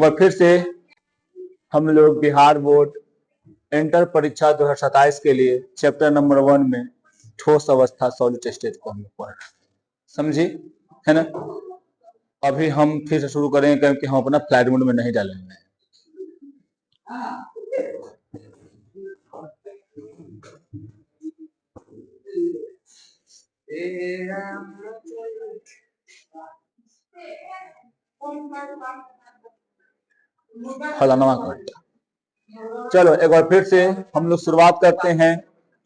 बार फिर से हम लोग बिहार बोर्ड इंटर परीक्षा 2027 के लिए चैप्टर नंबर 1 में ठोस अवस्था सॉलिड स्टेट को हम पढ़ रहे हैं, समझी है ना। अभी हम फिर से शुरू करेंगे क्योंकि हम अपना फ्लाइट मोड में नहीं डालेंगे। फलाना चलो एक बार फिर से हम लोग शुरुआत करते हैं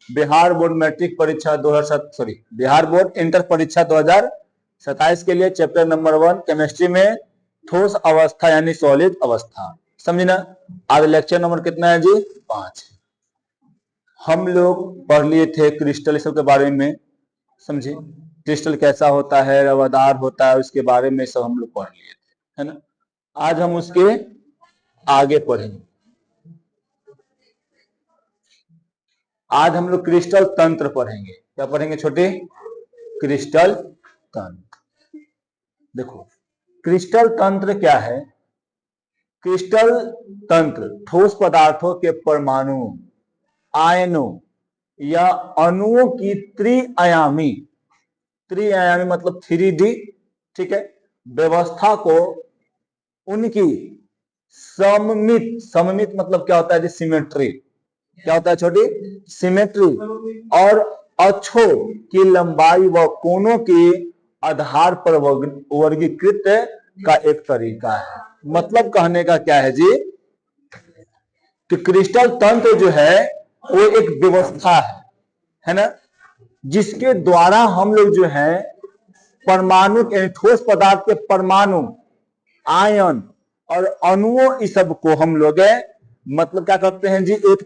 बिहार बोर्ड मैट्रिक परीक्षा 2007 बिहार बोर्ड इंटर परीक्षा 2027 के लिए चैप्टर नंबर 1 केमिस्ट्री में ठोस अवस्था यानी सॉलिड अवस्था, समझे ना। आज लेक्चर नंबर कितना है जी? 5। हम लोग पढ़ लिए थे क्रिस्टल सब के बारे में, समझे क्रिस्टल कैसा होता है, रवादार होता है, उसके बारे में सब हम लोग पढ़ लिए थे, है ना। आज हम उसके आगे पढ़ेंगे। आज हम लोग क्रिस्टल तंत्र पढ़ेंगे। क्या पढ़ेंगे छोटे? क्रिस्टल तंत्र। देखो क्रिस्टल तंत्र क्या है? क्रिस्टल तंत्र ठोस पदार्थों के परमाणु, आयनों या अणुओं की त्रिआयामी मतलब 3D, ठीक है, व्यवस्था को उनकी सममित मतलब क्या होता है जी? सिमेट्री। क्या होता है छोटी? सिमेट्री और अक्षों की लंबाई व कोणों के आधार पर वर्गीकृत का एक तरीका है। मतलब कहने का क्या है जी कि क्रिस्टल तंत्र जो है वो एक व्यवस्था है ना, जिसके द्वारा हम लोग जो है परमाणु ठोस पदार्थ के परमाणु, आयन और अणुओं इस सब को हम लोग मतलब क्या करते हैं जी? एक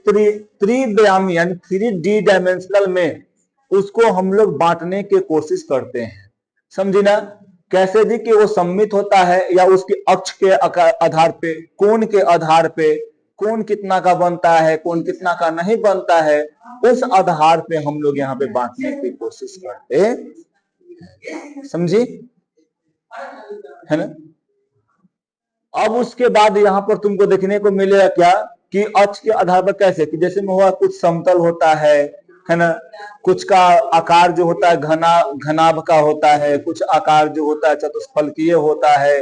त्रिआयामी यानी 3D डायमेंशनल में उसको हम लोग बांटने की कोशिश करते हैं, समझी ना। कैसे जी? कि वो सम्मित होता है या उसके अक्ष के आधार पे, कोण के आधार पे, कोण कितना का बनता है, कोण कितना का नहीं बनता है, उस आधार पे हम लोग यहाँ पे बांटने की कोशिश करते हैं, समझी है ना। अब उसके बाद यहाँ पर तुमको देखने को मिलेगा क्या कि अक्ष के आधार पर कैसे कि जैसे में हुआ कुछ समतल होता है ना, कुछ का आकार जो होता है घनाभ का होता है, कुछ आकार जो होता है चतुष्फलकीय होता है,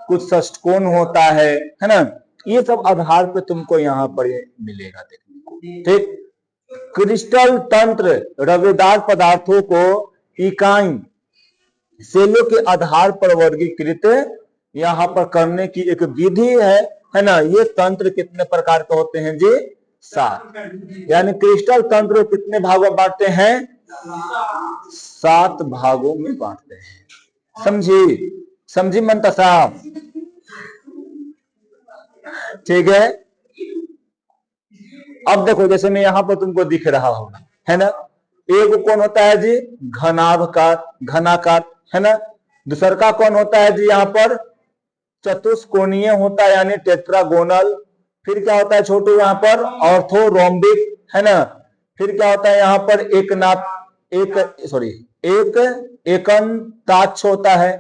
कुछ षष्ठकोण होता है ना। ये सब आधार पे तुमको यहाँ पर मिलेगा देखने को, ठीक। क्रिस्टल तंत्र रवेदार पदार्थों को इकाई सेलों के आधार पर वर्गीकृत यहाँ पर करने की एक विधि है ना। ये तंत्र कितने प्रकार के होते हैं जी? 7। यानी क्रिस्टल तंत्र कितने भागों में बांटते हैं? 7 भागों में बांटते हैं, समझी मनता साहब? ठीक है। अब देखो जैसे मैं यहाँ पर तुमको दिख रहा होगा, है ना। एक कौन होता है जी? घनाकार, है ना। दूसर का कौन होता है जी? यहाँ पर चतुष्कोणीय होता है यानी टेट्रागोनल। फिर क्या होता है छोटू? यहाँ पर ऑर्थोरोम्बिक, है ना। फिर क्या होता है यहाँ पर? एकंताक्ष होता है।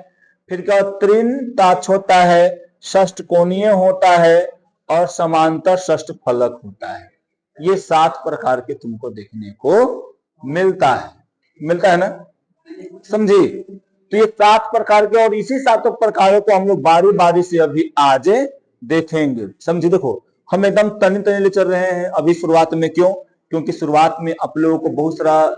फिर क्या? त्रिनताक्ष होता है, षष्ठकोणीय होता है और समांतर षष्ठ फलक होता है। ये 7 प्रकार के तुमको देखने को मिलता है ना, समझी। तो ये 7 प्रकार के और इसी 7 प्रकारों को हम लोग बारी बारी से अभी आज देखेंगे, समझी। देखो हम एकदम तनी ले चल रहे हैं अभी शुरुआत में। क्यों? क्योंकि शुरुआत में आप लोगों को बहुत सारा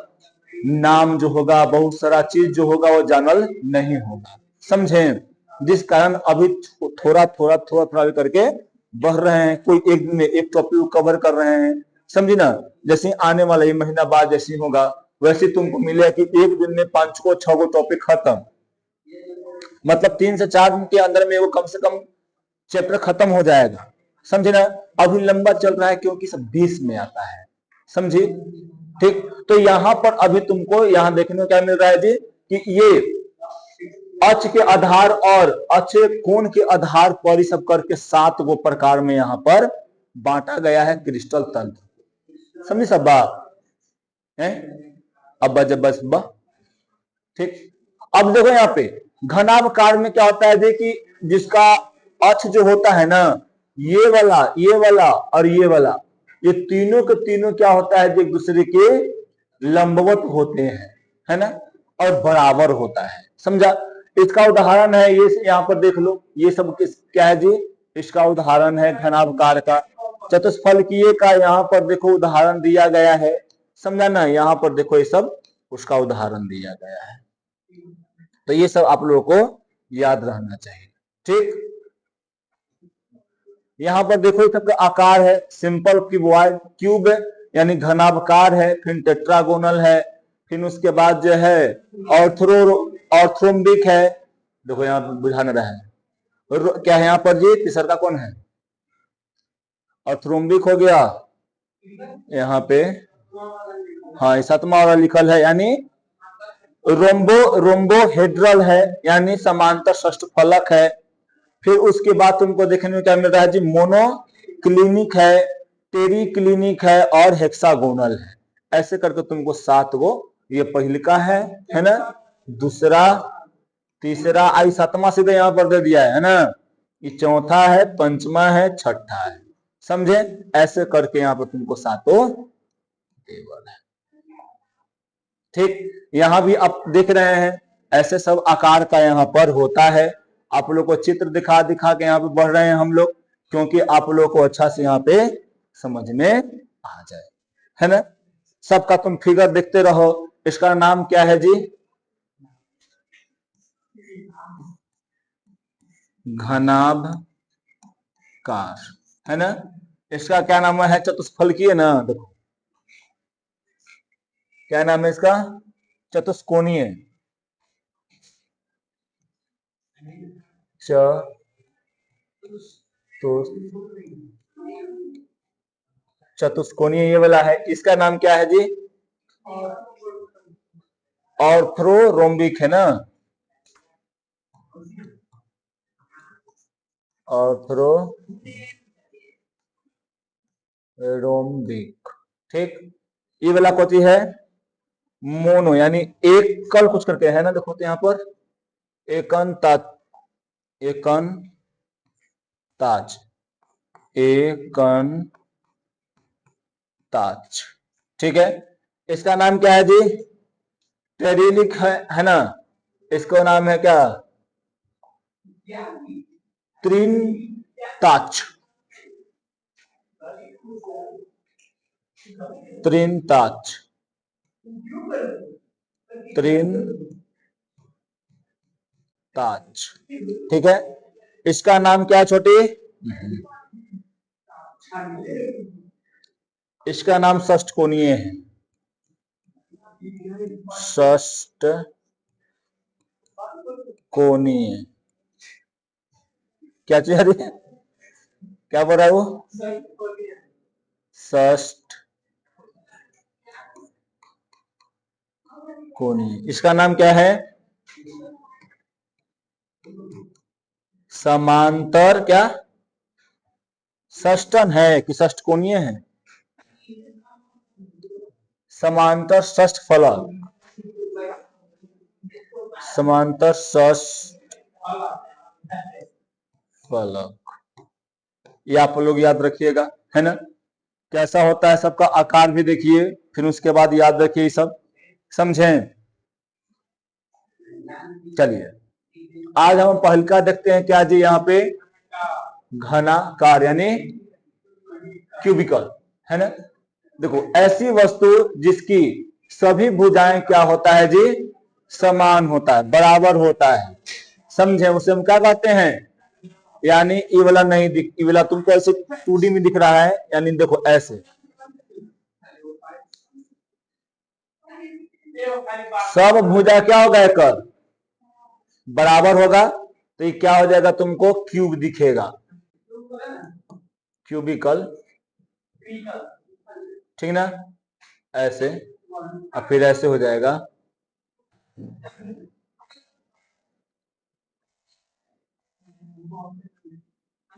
नाम जो होगा, बहुत सारा चीज जो होगा वो जानल नहीं होगा, समझे। जिस कारण अभी थोड़ा करके बढ़ रहे हैं। कोई एक दिन में एक टॉपिक कवर कर रहे हैं, समझी ना। जैसे आने वाला ये महीना बाद जैसे होगा वैसे तुमको मिलेगा कि एक दिन में 5 को 6 को टॉपिक खत्म, मतलब 3 से 4 दिन के अंदर में वो कम से कम चैप्टर खत्म हो जाएगा, समझे ना। अभी लंबा चल रहा है क्योंकि सब 20 में आता है, समझी, ठीक। तो यहाँ पर अभी तुमको यहाँ देखने को क्या मिल रहा है जी कि ये अक्ष के आधार और अक्ष कोण के आधार पर सब करके 7 गो प्रकार में यहाँ पर बांटा गया है क्रिस्टल तंत्र, समझी सब बात है। अब जब बस ठीक। अब देखो यहाँ पे घनाभकार में क्या होता है जी कि जिसका अक्ष जो होता है ना, ये वाला और ये वाला, ये तीनों के तीनों क्या होता है, एक दूसरे के लंबवत होते हैं, है ना, और बराबर होता है। समझा? इसका उदाहरण है ये, यहाँ पर देख लो, ये सब किस क्या है जी, इसका उदाहरण है घनाभकार का। चतुष्फलकीय का यहाँ पर देखो उदाहरण दिया गया है, समझा ना, यहाँ पर देखो ये सब उसका उदाहरण दिया गया है। तो ये सब आप लोगों को याद रहना चाहिए। ठीक, यहाँ पर देखो ये सबका आकार है, सिंपल क्यूबॉइड, क्यूब यानी घनाभकार है, फिर टेट्रागोनल है, फिर उसके बाद जो है ऑर्थ्रोम्बिक है। देखो यहाँ बुझा न रहा है क्या है यहाँ पर जी, तीसरा का कौन है, ऑर्थ्रोम्बिक हो गया यहाँ पे, हाँ सातवां वाला लिखल है, यानी रोम्बोहेड्रल है, यानी समांतर षष्ठफलक है। फिर उसके बाद तुमको देखने में क्या मिल रहा है जी, मोनोक्लिनिक है, टेरिक्लिनिक है और हेक्सागोनल है। ऐसे करके तुमको 7 गो, ये पहला है ना, दूसरा, तीसरा, आई 7वां सीधे यहाँ पर दे दिया है ना, ये चौथा है, पंचमा है, छठा है। समझे? ऐसे करके यहाँ पर तुमको 7 टेबल है। ठीक, यहाँ भी आप देख रहे हैं ऐसे सब आकार का यहाँ पर होता है। आप लोग को चित्र दिखा दिखा के यहाँ पे बढ़ रहे हैं हम लोग, क्योंकि आप लोग को अच्छा से यहाँ पे समझ में आ जाए, है ना। सबका तुम फिगर देखते रहो। इसका नाम क्या है जी, घनाभकार, है ना। इसका क्या नाम है, चतुष्फलकीय ना, देखो क्या नाम है इसका, चतुष्कोणीय, चतुष्कोणीय ये वाला है। इसका नाम क्या है जी, ऑर्थ्रोरोम्बिक है ना, ऑर्थ्रोरोम्बिक। ठीक, ये वाला कौन सी है, मोनो, यानी एक कल कुछ करके है ना, देखो तो यहाँ पर एकन ताज, एकन ताज, एकन ताज। ठीक है, इसका नाम क्या है जी, टेरिलिक है ना। इसका नाम है क्या, त्रिनताच, त्रिनताच, त्रिनताच। ठीक है, इसका नाम क्या है छोटी, इसका नाम षष्ठकोणीय है, षष्ठकोणीय। क्या चीज है, क्या बोल रहा है वो, षष्ठकोणीय। इसका नाम क्या है, समांतर, क्या षष्ठन है कि षष्ठकोणीय है, समांतर षष्ठफलक, समांतर षष्ठफलक। ये आप लोग याद रखिएगा, है ना। कैसा होता है सबका आकार भी देखिए, फिर उसके बाद याद रखिए सब, समझें। चलिए आज हम पहलका देखते हैं, क्या जी, यहाँ पे घनाकार यानी क्यूबिकल, है ना। देखो ऐसी वस्तु जिसकी सभी भुजाएं क्या होता है जी, समान होता है, बराबर होता है, समझे, उसे हम क्या कहते हैं, यानी ये वाला नहीं दिख, ये वाला तुमको ऐसे 2D में दिख रहा है, यानी देखो ऐसे सब भुजा क्या होगा, एक बराबर होगा, तो ये क्या हो जाएगा, तुमको क्यूब दिखेगा, क्यूबिकल, ठीक ना, ऐसे, और फिर ऐसे हो जाएगा,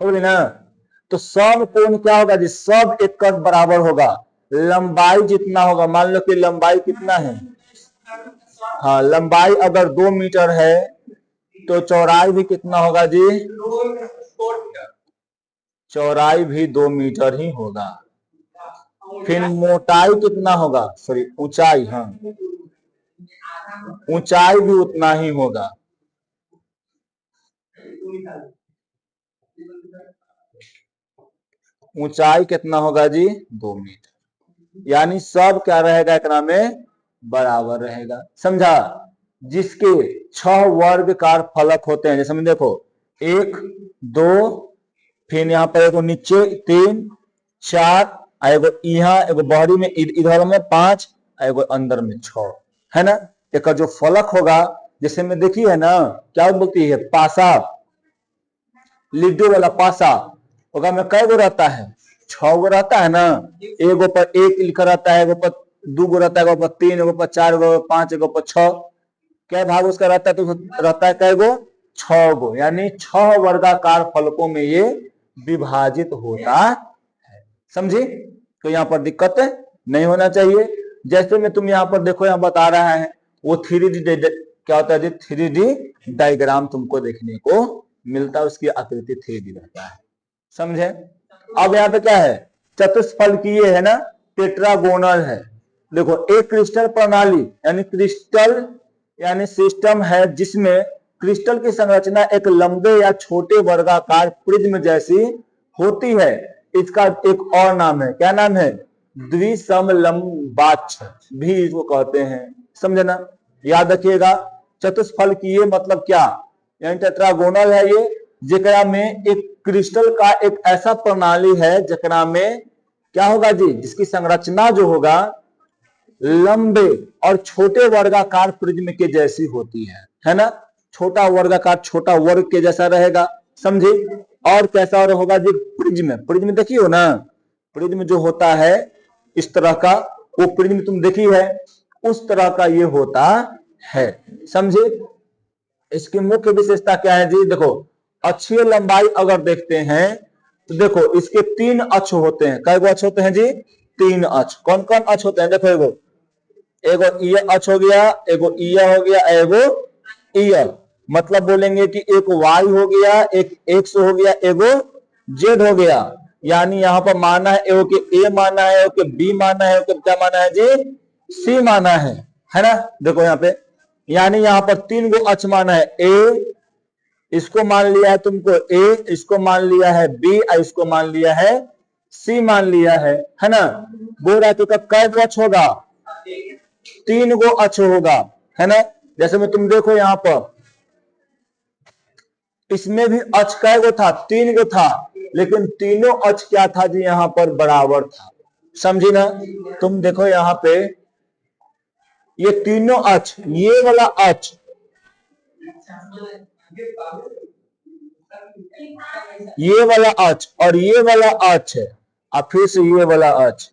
हो गई ना। तो सब कोण क्या होगा जी, सब एक कट बराबर होगा, लंबाई जितना होगा, मान लो कि लंबाई कितना है, हाँ लंबाई अगर 2 मीटर है तो चौड़ाई भी कितना होगा जी, चौड़ाई भी 2 मीटर ही होगा। फिर मोटाई कितना होगा, सॉरी ऊंचाई, हाँ ऊंचाई भी उतना ही होगा। ऊंचाई कितना होगा जी, 2 मीटर। यानी सब क्या रहेगा एकरा में, बराबर रहेगा। समझा। जिसके 6 वर्गाकार फलक होते हैं, जैसे में देखो 1 2, फिर यहाँ पर एगो नीचे 3 4, एगो यहाँ एगो बॉडी में इधर में 5, एगो अंदर में 6, है ना। एक जो फलक होगा, जैसे में देखिए है ना, क्या बोलती है, पासा, लिडो वाला पासा होगा में कै गो रहता है, 6 गो रहता है ना। एगो पर 1 लिखा रहता है, एगो पर 2 गो रहता है, एगो पर 3, एगो पर 4, एगो पर 5, एगो पर 6। क्या भाग उसका रहता है, तो रहता है कै गो, 6 गो। यानी 6 वर्गाकार फलकों में ये विभाजित होता है। समझी। तो यहाँ पर दिक्कत नहीं होना चाहिए। जैसे में तुम यहाँ पर देखो, यहाँ बता रहा है वो 3D क्या होता है, 3D डायग्राम तुमको देखने को मिलता है, उसकी आकृति 3D रहता है। समझे। अब यहाँ पे क्या है, चतुष्फलकीय है ना, टेट्रागोनल है। देखो एक क्रिस्टल प्रणाली यानी क्रिस्टल यानी सिस्टम है, जिसमें क्रिस्टल की संरचना एक लंबे या छोटे वर्गाकार प्रिज्म जैसी होती है। इसका एक और नाम है, क्या नाम है, द्विसमलंबाक्ष भी इसको कहते हैं। समझे ना। याद रखिएगा, चतुष्फलकीय मतलब क्या, यानी टेट्रागोनल है ये, जेकरा में एक क्रिस्टल का एक ऐसा प्रणाली है जेकरा में क्या होगा जी, जिसकी संरचना जो होगा लंबे और छोटे वर्गाकार प्रिज्म के जैसी होती है ना। छोटा वर्गाकार छोटा वर्ग के जैसा रहेगा। समझे। और कैसा और होगा जी, प्रिज्म, प्रिज्म देखियो ना, प्रिज्म जो होता है इस तरह का, वो प्रिज्म तुम देखी है, उस तरह का ये होता है। समझे। इसकी मुख्य विशेषता क्या है जी, देखो अक्षीय लंबाई अगर देखते हैं तो देखो इसके 3 अक्ष होते हैं। कै गो अक्ष होते हैं जी, 3 अक्ष। कौन कौन अक्ष होते हैं, देखो एगो ये अक्ष हो गया, एगो ये हो गया, एगो ये। मतलब बोलेंगे कि एक वाई हो गया, एक एक्स हो गया, एगो जेड हो गया। यानी यहाँ पर माना है एगो के ए माना है, एगो के बी माना है, एगो के क्या माना है जी, सी माना है ना। देखो यहाँ पे, यानी यहाँ पर 3 गो अक्ष माना है, ए इसको मान लिया है तुमको, ए इसको मान लिया है, बी इसको मान लिया है, सी मान लिया है ना। बोल रहा है तो कै गो अक्ष होगा, 3 गो अक्ष होगा, है ना। जैसे में तुम देखो यहाँ पर इसमें भी अक्ष कै गो था, 3 गो था, लेकिन तीनों अक्ष क्या था जी, यहाँ पर बराबर था। समझी ना। तुम देखो यहाँ पे ये तीनों अक्ष, ये वाला अक्ष, ये वाला अक्ष और ये वाला अक्ष है, और फिर से ये वाला अक्ष।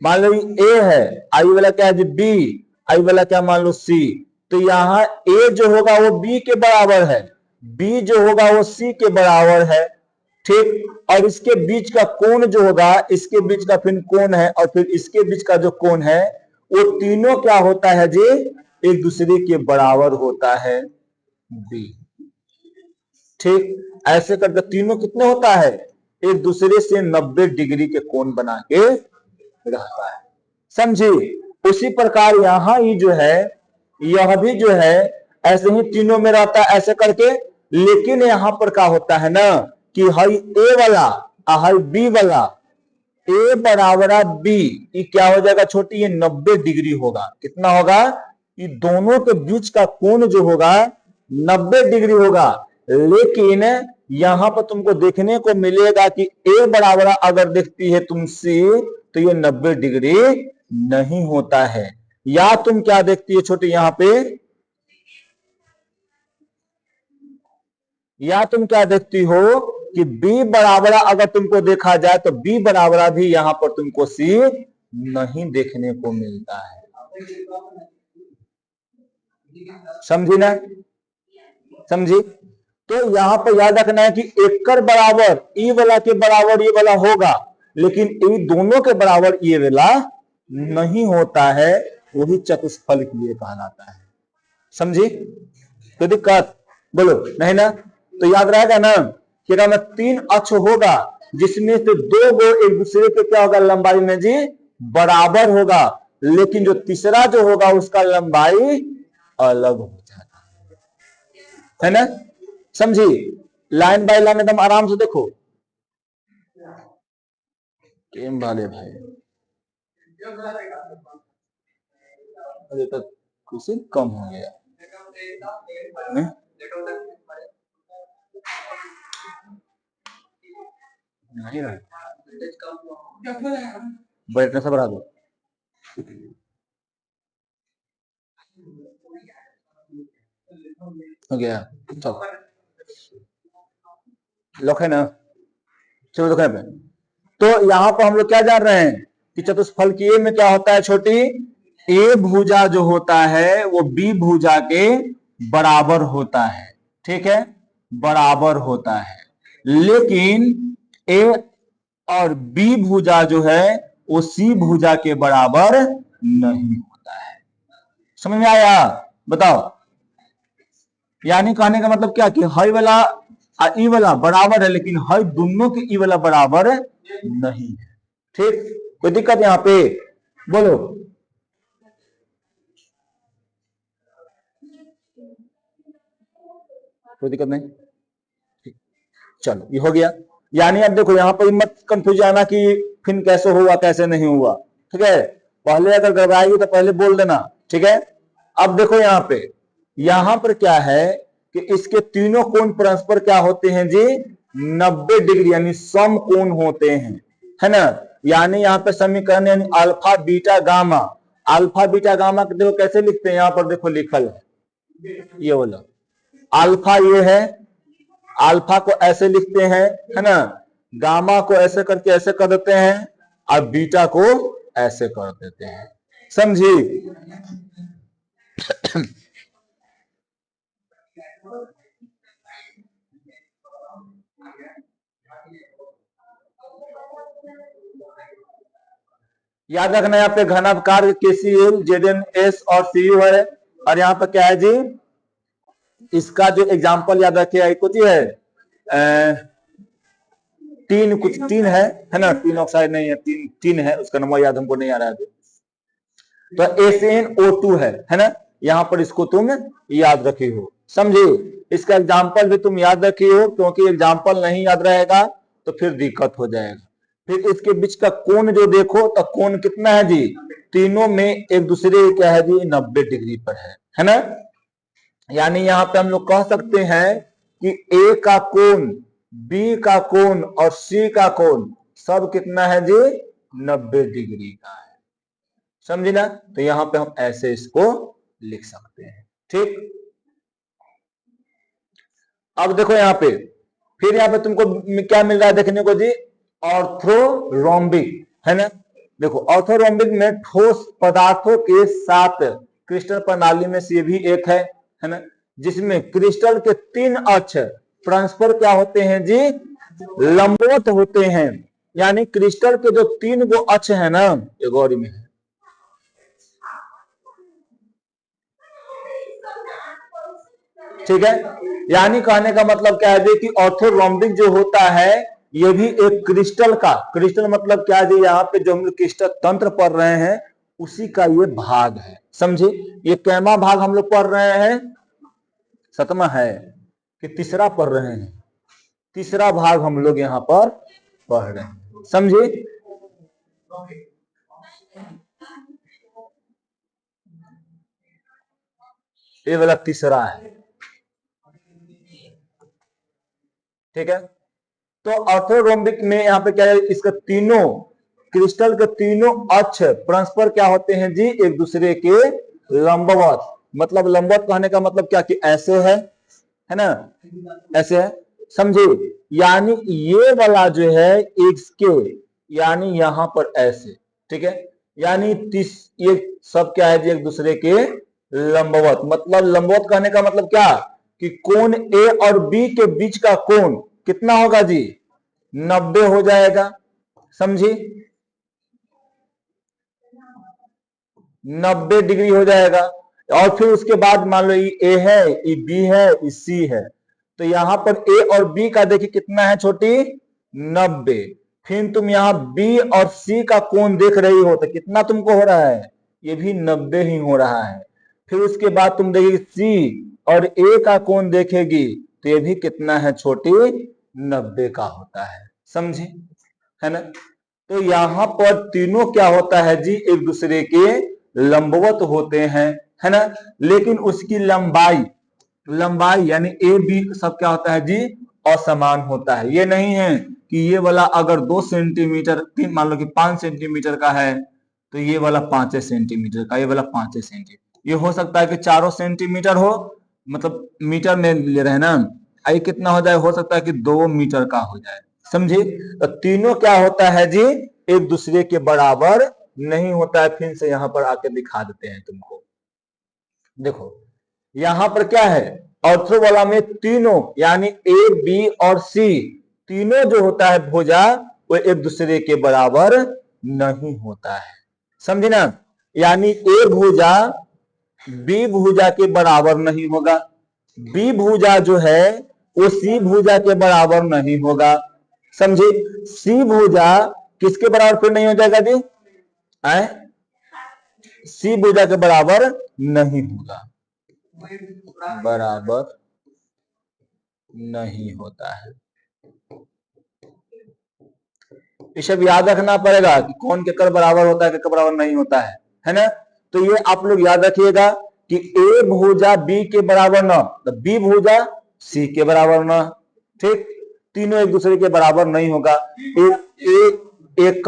मान लो ए है, आई वाला क्या है, बी, आई वाला क्या मान लो सी। तो यहाँ ए जो होगा वो बी के बराबर है, बी जो होगा वो सी के बराबर है। ठीक। और इसके बीच का कोण जो होगा, इसके बीच का फिर कोण है, और फिर इसके बीच का जो कोण है, वो तीनों क्या होता है जी, एक दूसरे के बराबर होता है, बी। ठीक। ऐसे करके तीनों कितने होता है, एक दूसरे से 90 डिग्री के कोण बना के रहता है। समझे। उसी प्रकार यहां ही जो है, यह भी जो है ऐसे ही तीनों में रहता है ऐसे करके। लेकिन यहां पर क्या होता है ना, कि हई ए वाला हई बी वाला, ए बराबर बी, ये क्या हो जाएगा छोटी, ये 90 डिग्री होगा। कितना होगा, ये दोनों के बीच का कोण जो होगा 90 डिग्री होगा। लेकिन यहां पर तुमको देखने को मिलेगा कि ए बराबर अगर देखती है तुम सी, तो ये 90 डिग्री नहीं होता है। या तुम क्या देखती है छोटी यहां पे, या तुम क्या देखती हो कि बी बराबर अगर तुमको देखा जाए तो बी बराबर भी यहां पर तुमको सी नहीं देखने को मिलता है। समझी ना। समझी। तो यहां पर याद रखना है कि एकड़ बराबर ई वाला के बराबर ये वाला होगा, लेकिन ई दोनों के बराबर ये वाला नहीं होता है, वही चतुष्फलकीय कहलाता है। समझी। तो दिक्कत बोलो नहीं ना। तो याद रहेगा ना कि अगर 3 अक्ष होगा जिसमें से दो गो एक दूसरे के क्या होगा लंबाई में जी बराबर होगा, लेकिन जो तीसरा जो होगा उसका लंबाई अलग हो जाता है ना। समझी, लाइन बाय लाइन एकदम आराम से देखो। केम वाले भाई अरे तो कुछ कम हो गया नहीं रहा, ब्राइटनेस बढ़ा दो। हो गया, चलो लॉक है ना, चलो देखो पे। तो यहाँ पर हम लोग क्या जान रहे हैं कि चतुष्फलकीय में क्या होता है छोटी, ए भुजा जो होता है वो बी भुजा के बराबर होता है, ठीक है, बराबर होता है, लेकिन ए और बी भुजा जो है वो सी भुजा के बराबर नहीं होता है। समझ में आया, बताओ। यानी कहने का मतलब क्या कि हई वाला ई वाला बराबर है, लेकिन हई दोनों के ई वाला बराबर नहीं है। ठीक, कोई दिक्कत यहाँ पे, बोलो। कोई दिक्कत नहीं, चलो ये हो गया। यानी अब देखो यहाँ पर मत कंफ्यूज आना कि फिर कैसे हुआ कैसे नहीं हुआ, ठीक है। पहले अगर घबराएगी तो पहले बोल देना, ठीक है। अब देखो यहाँ पर क्या है कि इसके तीनों कोण परस्पर क्या होते हैं जी 90 डिग्री, यानी सम कोण होते हैं, है ना। यानी यहाँ पे समीकरण यानी alpha beta gamma, alpha beta gamma देखो कैसे लिखते हैं, यहाँ पर देखो लिखल है ये बोलो, अल्फा ये है, अल्फा को ऐसे लिखते हैं, है ना, गामा को ऐसे करके ऐसे कर देते हैं, और बीटा को ऐसे कर देते हैं, समझी। याद रखना यहाँ पे घनाकार KCl ZnS और Cu है, और यहाँ पर क्या है जी, इसका जो एग्जांपल याद रखिए कुछ है तीन, कुछ तीन है ना, तीन ऑक्साइड नहीं है, तीन है, उसका नंबर याद हमको नहीं आ रहा है, तो SnO2 है ना। यहाँ पर इसको तुम याद रखी हो, समझे। इसका एग्जाम्पल भी तुम याद रखी हो, क्योंकि एग्जाम्पल नहीं याद रहेगा तो फिर दिक्कत हो जाएगा। फिर इसके बीच का कोण जो देखो तो कोण कितना है जी, तीनों में एक दूसरे क्या है जी 90 डिग्री पर है ना। यानी यहाँ पे हम लोग कह सकते हैं कि ए का कोण, बी का कोण और सी का कोण सब कितना है जी 90 डिग्री का है, समझे ना। तो यहाँ पे हम ऐसे इसको लिख सकते हैं, ठीक। अब देखो यहाँ पे, फिर यहाँ पे तुमको क्या मिल रहा है देखने को जी, ऑर्थोरोम्बिक, है ना। देखो ऑर्थोरोम्बिक में ठोस पदार्थों के साथ क्रिस्टल प्रणाली में से भी एक है ना, जिसमें क्रिस्टल के 3 अक्ष परस्पर क्या होते हैं जी लंबवत होते हैं। यानी क्रिस्टल के जो 3 गो अक्ष है ना, एक और में है, ठीक है। यानी कहने का मतलब क्या है कि ऑर्थोरोम्बिक जो होता है ये भी एक क्रिस्टल का, क्रिस्टल मतलब क्या है, यहाँ पे जो हम लोग क्रिस्टल तंत्र पढ़ रहे हैं उसी का ये भाग है, समझे। ये कैमा भाग हम लोग पढ़ रहे हैं, 7वां है कि तीसरा पढ़ रहे हैं, तीसरा भाग हम लोग यहाँ पर पढ़ रहे हैं, समझे। ये वाला तीसरा है, ठीक है। तो ऑर्थोरोम्बिक में यहाँ पे क्या है, इसका तीनों क्रिस्टल के तीनों अक्ष परस्पर क्या होते हैं जी एक दूसरे के लंबवत। मतलब लंबवत कहने का मतलब क्या कि ऐसे है ना, ऐसे है, समझे। यानी ये वाला जो है इसके, यानी यहां पर ऐसे, ठीक है। यानी ये सब क्या है जी एक दूसरे के लंबवत। मतलब लंबवत कहने का मतलब क्या कि कोण ए और बी के बीच का कोण कितना होगा जी 90 हो जाएगा, समझी, 90 डिग्री हो जाएगा। और फिर उसके बाद मान लो ये ए है, ये बी है, ये सी है, तो यहां पर ए और बी का देखिए कितना है छोटी 90। फिर तुम यहाँ बी और सी का कोण देख रही हो तो कितना तुमको हो रहा है, ये भी 90 ही हो रहा है। फिर उसके बाद तुम देखोगे सी और ए का कोण देखेगी तो ये भी कितना है छोटी, 90 का होता है, समझे, है ना। तो यहाँ पर तीनों क्या होता है जी, एक दूसरे के लंबवत होते हैं, है ना। लेकिन उसकी लंबाई यानी ए बी सब क्या होता है जी, असमान होता है। ये नहीं है कि ये वाला अगर 2 सेंटीमीटर मान लो कि 5 सेंटीमीटर का है तो ये वाला 5 सेंटीमीटर का, ये वाला 5 सेंटीमीटर। ये हो सकता है कि 4 सेंटीमीटर हो, मतलब मीटर में ले रहे हैं ना, आई कितना हो जाए, हो सकता है कि 2 मीटर का हो जाए, समझे। तो तीनों क्या होता है जी, एक दूसरे के बराबर नहीं होता है। फिर से यहाँ पर आके दिखा देते हैं तुमको, देखो यहाँ पर क्या है, ऑर्थो वाला में तीनों यानी ए बी और सी तीनों जो होता है भुजा वो एक दूसरे के बराबर नहीं होता है, समझे ना। यानी ए भुजा बी भुजा के बराबर नहीं होगा, बी भुजा जो है वो सी भुजा के बराबर नहीं होगा, समझे। सी भुजा किसके बराबर फिर नहीं हो जाएगा जी, सी भुजा के बराबर नहीं होगा, बराबर नहीं होता है। ये सब याद रखना पड़ेगा कि कौन केकर बराबर होता है, केकर बराबर नहीं होता है ना। तो ये आप लोग याद रखिएगा कि ए भुजा बी के बराबर न, तो बी भुजा सी के बराबर न, ठीक। तीनों एक दूसरे के बराबर नहीं होगा। एक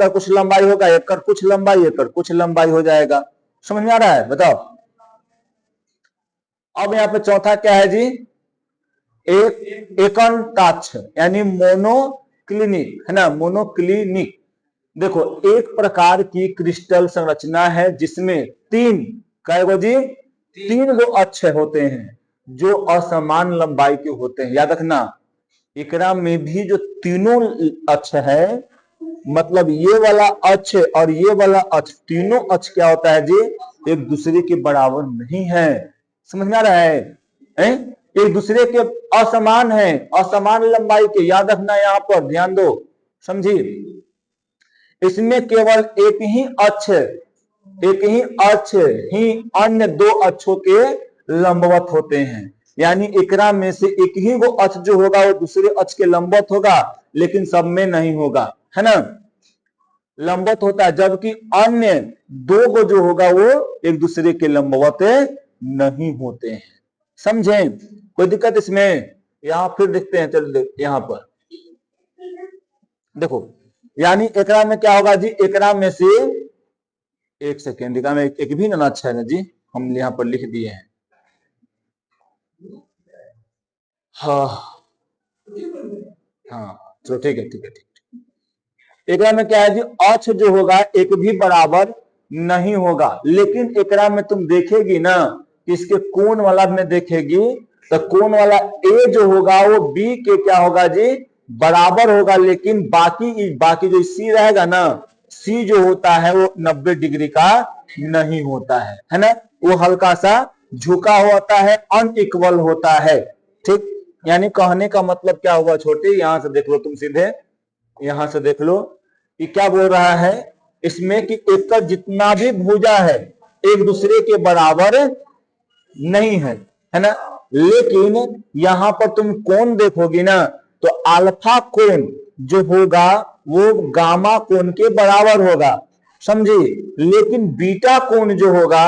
कुछ लंबाई होगा, एक कुछ लंबाई, एक कुछ लंबाई हो जाएगा, समझ में आ रहा है, बताओ। अब यहाँ पे चौथा क्या है जी, एकांताक्ष यानी मोनोक्लिनिक, है ना, मोनोक्लिनिक। देखो एक प्रकार की क्रिस्टल संरचना है जिसमें तीन, कै गो जी, 3 गो अक्ष होते हैं जो असमान लंबाई के होते हैं, याद रखना। एकरा में भी जो तीनों अक्ष है, मतलब ये वाला अक्ष और ये वाला अक्ष, तीनों अक्ष क्या होता है जी, एक दूसरे के बराबर नहीं है, समझ में आ रहा है? एक दूसरे के असमान है, असमान लंबाई के, याद रखना, यहाँ पर ध्यान दो, समझिए। इसमें केवल एक ही अक्ष ही अन्य 2 अक्षों के लंबवत होते हैं, यानी एकरा में से एक ही वो अक्ष जो होगा वो दूसरे अक्ष के लंबवत होगा, लेकिन सब में नहीं होगा, है ना, लंबवत होता है, जबकि अन्य 2 को जो होगा वो एक दूसरे के लंबवत नहीं होते हैं, समझे। कोई दिक्कत इसमें? यहां फिर देखते हैं, चलो यहां पर देखो, यानी एकरा में क्या होगा जी, एकरा में से एक सेकेंड, एकरा में एक भी ना अच्छा है ना जी, हम यहां पर लिख दिए हैं, हाँ चलो ठीक है, ठीक है, ठीक। एकरा में क्या है जी, अक्ष जो होगा एक भी बराबर नहीं होगा, लेकिन एकरा में तुम देखेगी ना, इसके कोण वाला में देखेगी तो कोण वाला ए जो होगा वो बी के क्या होगा जी, बराबर होगा, लेकिन बाकी जो सी रहेगा ना, सी जो होता है वो 90 डिग्री का नहीं होता है ना, वो हल्का सा झुका होता है, अनइक्वल होता है, ठीक। यानी कहने का मतलब क्या हुआ छोटे, यहां से देख लो तुम सीधे, यहां से देख लो कि क्या बोल रहा है इसमें कि एक जितना भी भुजा है एक दूसरे के बराबर नहीं है ना। लेकिन यहां पर तुम कोण देखोगी ना, तो अल्फा कोण जो होगा वो गामा कोण के बराबर होगा, समझी। लेकिन बीटा कोण जो होगा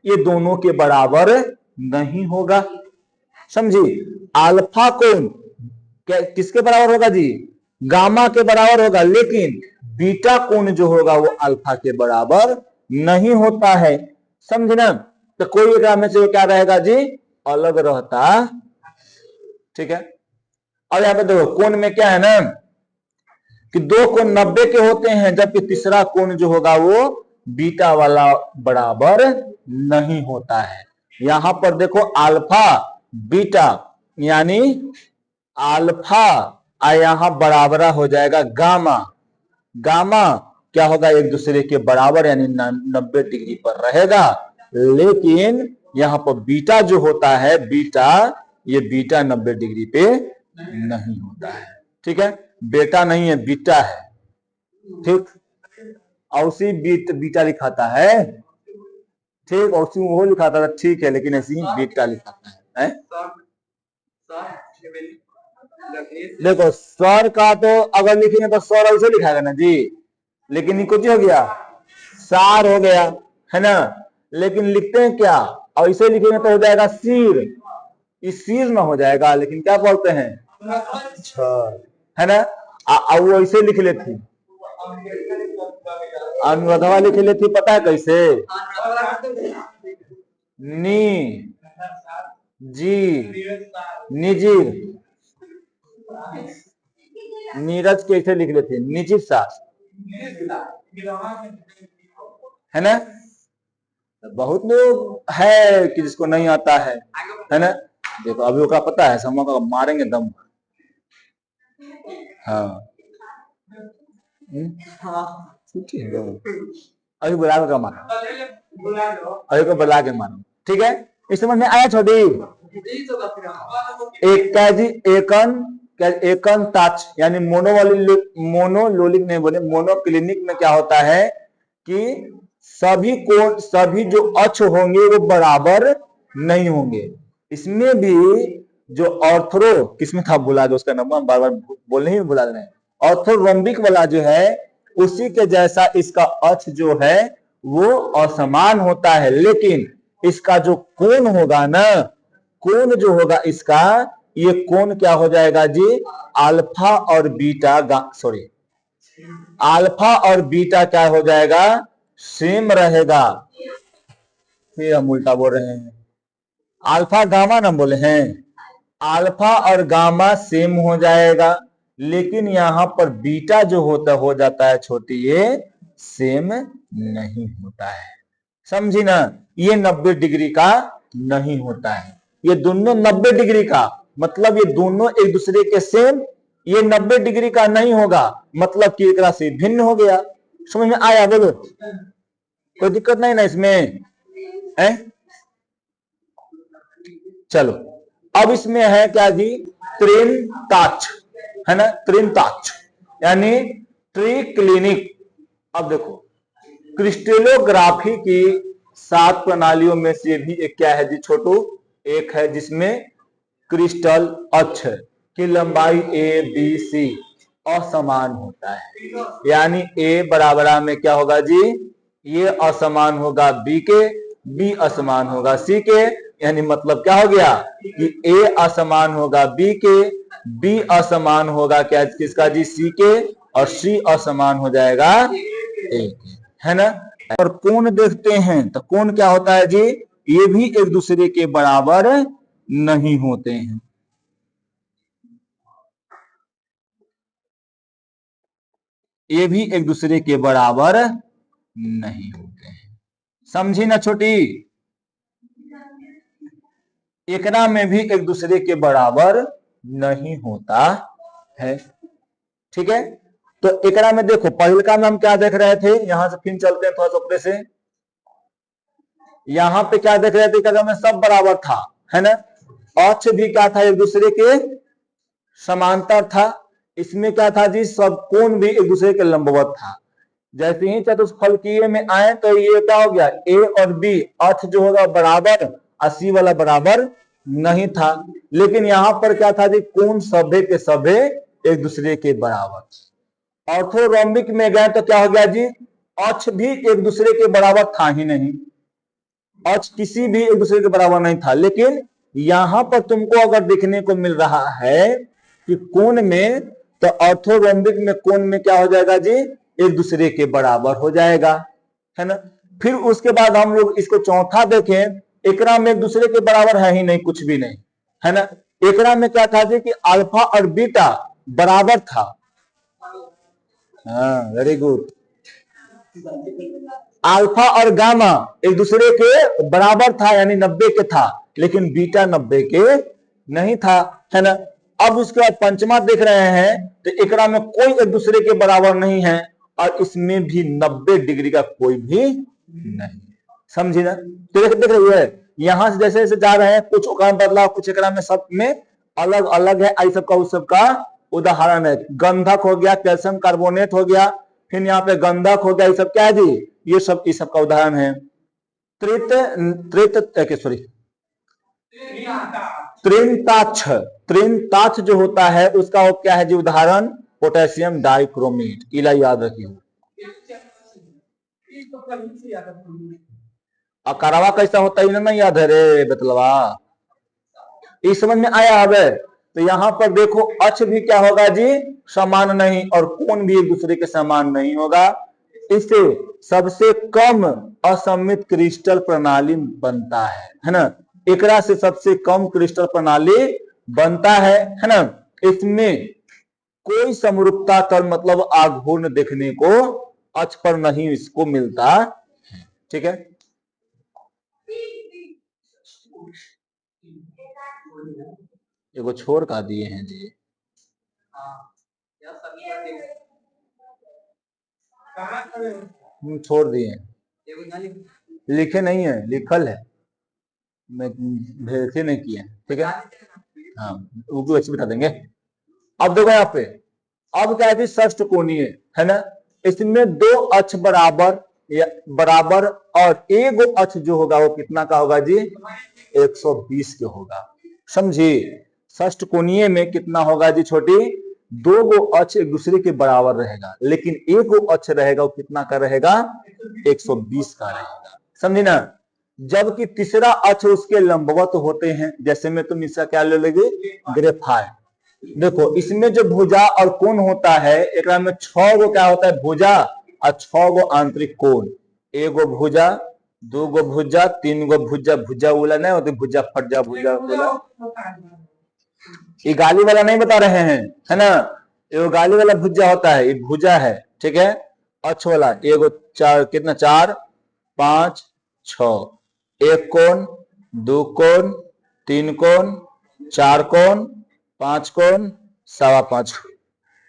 ये दोनों के बराबर नहीं होगा, समझी। अल्फा कोण किसके बराबर होगा जी, गामा के बराबर होगा, लेकिन बीटा कोण जो होगा वो अल्फा के बराबर नहीं होता है, समझना। तो कोई एक में से क्या रहेगा जी, अलग रहता, ठीक है। अब यहां पे देखो कोण में क्या है ना कि 2 कोण 90 के होते हैं, जबकि तीसरा कोण जो होगा वो बीटा वाला बराबर नहीं होता है। यहां पर देखो अल्फा बीटा, यानी अल्फा यहां बराबर हो जाएगा गामा, गामा क्या होगा एक दूसरे के बराबर यानी 90 डिग्री पर रहेगा, लेकिन यहां पर बीटा जो होता है, बीटा, ये बीटा 90 डिग्री पे नहीं होता है, ठीक है। बेटा नहीं है, बीटा है, ठीक। और उसी बीटा लिखाता है, ठीक, और उसी वो लिखाता था, ठीक है, लेकिन ऐसे ही बीटा लिखाता है? देखो स्वर का तो अगर लिखेंगे तो स्वर ऐसे लिखाएगा ना जी, लेकिन ये कुछ हो गया, सार हो गया, है ना। लेकिन लिखते हैं क्या, और इसे लिखेंगे तो हो जाएगा सिर, इस सिर में हो जाएगा, लेकिन क्या बोलते हैं, है ना। वो ऐसे लिख लेती, अनुराधा लिख लेती, पता है कैसे, नी जी निजी, नीरज कैसे लिख लेते, निजी सा, है ना। बहुत लोग है कि जिसको नहीं आता है ना। देखो अभी का पता है, समूह का मारेंगे दम। हाँ अभी बुला के मारो, अभी को बुला के मारो, ठीक है। इस समझ में आया छोटी। एक क्या जी, एकन ताच यानी मोनोलोलिक नहीं बोले, मोनोक्लिनिक में क्या होता है कि सभी जो अक्ष होंगे वो बराबर नहीं होंगे। इसमें भी जो ऑर्थो किसमें था बोला, जो उसका नंबर बार बार बोलने ही भुला रहे हैं, ऑर्थोरोम्बिक वाला जो है उसी के जैसा इसका अक्ष जो है वो असमान होता है, लेकिन इसका जो कोण होगा ना, कोण जो होगा इसका, ये कोण क्या हो जाएगा जी, अल्फा और बीटा, सॉरी अल्फा और बीटा क्या हो जाएगा, सेम रहेगा। फिर हम उल्टा बोल रहे हैं, अल्फा गामा ना बोले हैं, अल्फा और गामा सेम हो जाएगा, लेकिन यहां पर बीटा जो हो जाता है छोटी, ये सेम नहीं होता है, समझी ना। ये 90 डिग्री का नहीं होता है, ये दोनों 90 डिग्री का मतलब ये दोनों एक दूसरे के सेम, ये 90 डिग्री का नहीं होगा, मतलब कि एक राशि भिन्न हो गया। समझ में आया, बोलो, कोई दिक्कत नहीं ना इसमें है। चलो अब इसमें है क्या जी, त्रिनताक्ष, है ना, त्रिनताक्ष यानी ट्री क्लिनिक। अब देखो क्रिस्टलोग्राफी की 7 प्रणालियों में से भी एक क्या है जी छोटू, एक है जिसमें क्रिस्टल अक्ष की लंबाई ए बी सी असमान होता है, यानी ए बराबर में क्या होगा जी, ये असमान होगा बी के, बी असमान होगा सी के, यानी मतलब क्या हो गया कि ए असमान होगा बी के, बी असमान होगा क्या किसका जी, सी के, और सी असमान हो जाएगा ए के, है ना। और कोण देखते हैं तो कोण क्या होता है जी, ये भी एक दूसरे के बराबर नहीं होते हैं, ये भी एक दूसरे के बराबर नहीं होते हैं, समझी ना छोटी। एकरा में भी एक दूसरे के बराबर नहीं होता है, ठीक है। तो एकरा में देखो पहिलका में हम क्या देख रहे थे, यहां से फिर चलते हैं थोड़ा सा ऊपर से, यहां पे क्या देख रहे थे, एकरा में सब बराबर था, है ना, अक्ष भी क्या था, एक दूसरे के समांतर था। इसमें क्या था जी, सब कोण भी एक दूसरे के लंबवत था। जैसे ही चतुष्फलकीय में आए तो ये क्या हो गया, ए और बी अक्ष जो होगा बराबर, सी वाला बराबर नहीं था, लेकिन यहां पर क्या था जी, कोण सभे के सभे एक दूसरे के बराबर। ऑर्थोरोम्बिक में गए तो क्या हो गया जी, अक्ष भी एक दूसरे के बराबर था ही नहीं, अक्ष किसी भी एक दूसरे के बराबर नहीं था, लेकिन यहां पर तुमको अगर देखने को मिल रहा है कि कोण में, तो ऑर्थोरोम्बिक में कोण में क्या हो जाएगा जी, एक दूसरे के बराबर हो जाएगा, है ना। फिर उसके बाद हम लोग इसको चौथा देखें, एकरा में एक दूसरे के बराबर है ही नहीं, कुछ भी नहीं, है ना। एकरा में क्या था जी कि अल्फा और बीटा बराबर था, हाँ वेरी गुड, अल्फा और गामा एक दूसरे के बराबर था, यानी 90 के था, लेकिन बीटा 90 के नहीं था, है ना। अब उसके बाद पंचमा देख रहे हैं तो एकरा में कोई एक दूसरे के बराबर नहीं है, और इसमें भी 90 डिग्री का कोई भी नहीं, समझी ना। तो देख रहे हैं यहां से जैसे जैसे जा रहे हैं, कुछ का बदलाव, कुछ एकरा में सब में अलग अलग है, आई सबका उस सबका उदाहरण है। गंधक हो गया, कैल्शियम कार्बोनेट हो गया, फिर यहाँ पे गंधक हो गया, ये सब क्या है जी, ये सब इस सब का उदाहरण है। त्रिंताक्ष, त्रिंताक्ष जो होता है उसका वो क्या है जी उदाहरण, पोटेशियम डाइक्रोमेट, इला याद रखिए। अकारवा कैसा होता है ना याद है रे बतलवा, इस समझ में आया है। तो यहाँ पर देखो अक्ष भी क्या होगा जी, समान नहीं, और कोण भी एक दूसरे के समान नहीं होगा। इससे सबसे कम असममित क्रिस्टल प्रणाली बनता है ना, एकरा से सबसे कम क्रिस्टल प्रणाली बनता है ना। इसमें कोई समरूपता तल मतलब आघूर्ण देखने को अक्ष पर नहीं इसको मिलता है, ठीक है। एगो छोड़ का दिए हैं जी, छोड़ दिए, लिखे नहीं है, लिखल है, मैं भेजे नहीं किए, ठीक है। हाँ वो अच्छी बता देंगे। अब देखो यहाँ पे, अब क्या है षष्ठ कोणीय है ना, इसमें दो अक्ष बराबर या बराबर, और एक अक्ष जो होगा वो कितना का होगा जी, 120 के होगा, समझिए। षष्ठ कोणीय में कितना होगा जी छोटी, दो गो अक्ष एक दूसरे के बराबर रहेगा, लेकिन एक गो अक्ष रहेगा वो कितना का रहेगा, 120 का रहेगा, समझे ना। जबकि तीसरा अक्ष उसके लंबवत होते हैं, जैसे में तुम इसका क्या ले लेगे, ग्रेफाइट। देखो इसमें जो भुजा और कोण होता है, एक में 6 गो क्या होता है भुजा और 6 गो आंतरिक कोण, एगो भुजा, दो गो भुजा, तीन गो भुजा, भुजा बोला नहीं होती, भुजा फट जा भुजा बोला, ये गाली वाला नहीं बता रहे हैं है ना, ये गाली वाला भुजा होता है, ये भुजा है, ठीक है। अक्ष वाला एगो चार, कितना 4 5 6, एक कोण, दो कोण, तीन कोण, चार कोण, 5 कोण, 5.25,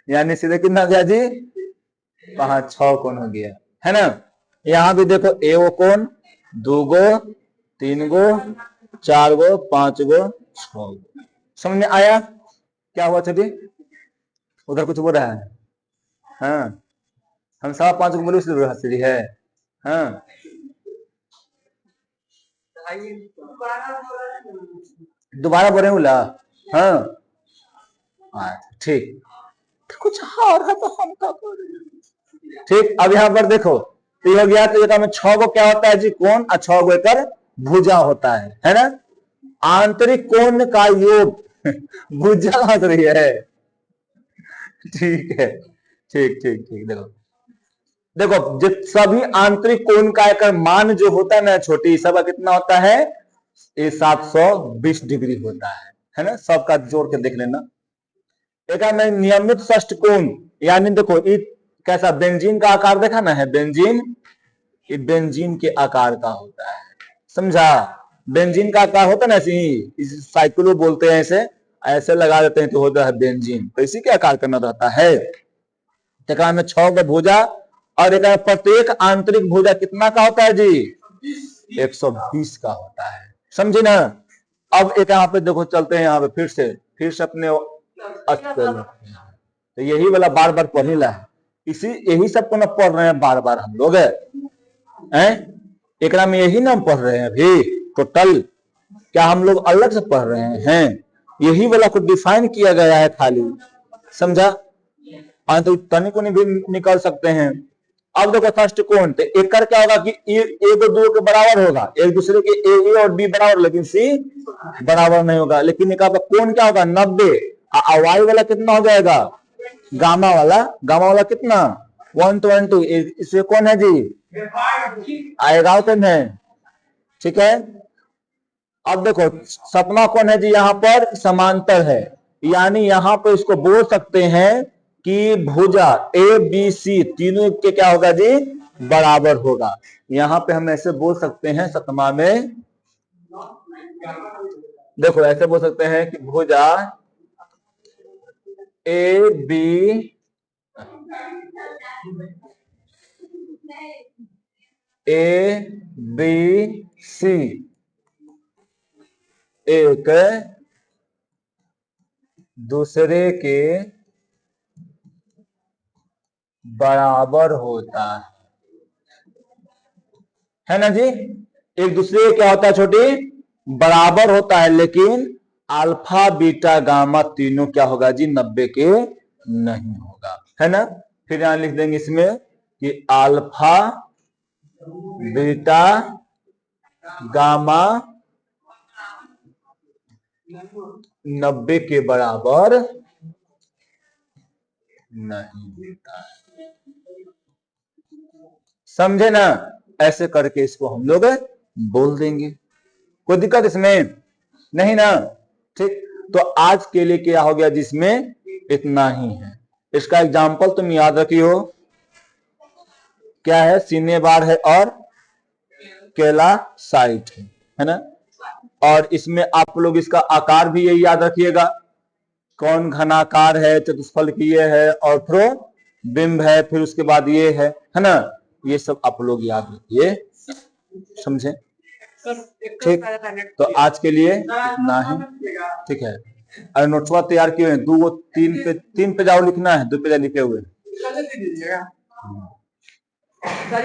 यानी सीधे कितना गया जी, 5-6 कोण हो गया है ना। यहाँ भी देखो एगो कोण, दो गो, तीन गो, 4 गो, 5 गो, 6 गो, समझ में आया क्या हुआ छठी, उधर कुछ बोल रहा है, हाँ हम 5.25 को बोले इसलिए हंसी है, हाँ दोबारा बोले बोला, हाँ ठीक, कुछ और है तो हम क्या करें, ठीक। अब यहाँ पर देखो तो हो गया, तो में 6 गो क्या होता है जी कोण और 6 गो एकर भुजा होता है ना। आंतरिक कोण का योग भुजा हंस रही है, ठीक है, ठीक ठीक ठीक। देखो देखो जो सभी आंतरिक कोण का एक मान जो होता है ना छोटी, सब कितना होता है, ये 720 डिग्री होता है ना, सबका जोड़ के देख लेना। एक में नियमित षष्ठ कोण, यानी देखो ये कैसा बेंजीन का आकार देखा ना है, बेंजीन, ये बेंजीन के आकार का होता है, समझा। बेंजीन का आकार होता है ना ऐसे, साइक्लो बोलते हैं, ऐसे ऐसे लगा देते हैं तो होता है बेंजीन, तो इसी के आकार करना रहता है। एक में 6 गो भुजा, और एक प्रत्येक आंतरिक भुजा कितना का होता है जी, 120 का होता है, समझे ना। अब एक यहाँ पे देखो चलते हैं, यहाँ पे फिर से अपने तो यही वाला बार बार पढ़ने ला है, इसी यही सब को ना पढ़ रहे हैं बार बार हम लोग हैं, एक में यही ना पढ़ रहे हैं अभी टोटल, क्या हम लोग अलग से पढ़ रहे हैं, यही वाला को डिफाइन किया गया है खाली, समझा। तो तनी को नहीं भी निकाल सकते हैं। अब देखो षष्ठ कोण, तो एक कर क्या होगा कि एक और दो के बराबर होगा, एक दूसरे के ए और बी बराबर, लेकिन सी बराबर नहीं होगा, लेकिन एक कोण क्या होगा 90, वाई वाला कितना हो जाएगा, गामा वाला कितना 120, इससे कौन है जी आएगा है, ठीक है। अब देखो सपना कौन है जी, यहाँ पर समांतर है, यानी यहाँ पर इसको बोल सकते हैं कि भुजा ए बी सी तीनों के क्या होगा जी बराबर होगा, यहाँ पे हम ऐसे बोल सकते हैं सतमा में, देखो ऐसे बोल सकते हैं कि भुजा ए बी सी एक दूसरे के बराबर होता है ना जी। एक दूसरे के क्या होता है छोटी, बराबर होता है, लेकिन अल्फा बीटा गामा तीनों क्या होगा जी, 90 के नहीं होगा, है ना। फिर यहां लिख देंगे इसमें कि अल्फा बीटा गामा 90 के बराबर नहीं होता है। समझे ना, ऐसे करके इसको हम लोग बोल देंगे, कोई दिक्कत इसमें नहीं ना। ठीक, तो आज के लिए क्या हो गया जिसमें इतना ही है। इसका एग्जाम्पल तुम याद रखियो, क्या है, सीने बार है और केला साइट है ना। और इसमें आप लोग इसका आकार भी यही याद रखिएगा, कौन घनाकार है, चतुष्फल की ये है, और फिर बिंब है, फिर उसके बाद ये है ना। ये सब आप लोग याद रखिए, समझे। ठीक, तो आज के लिए इतना ही, ठीक है। अरे नोट्सवा तैयार किए हैं, 2 3 पेज और लिखना है, 2 पेज लिखे हुए हैं।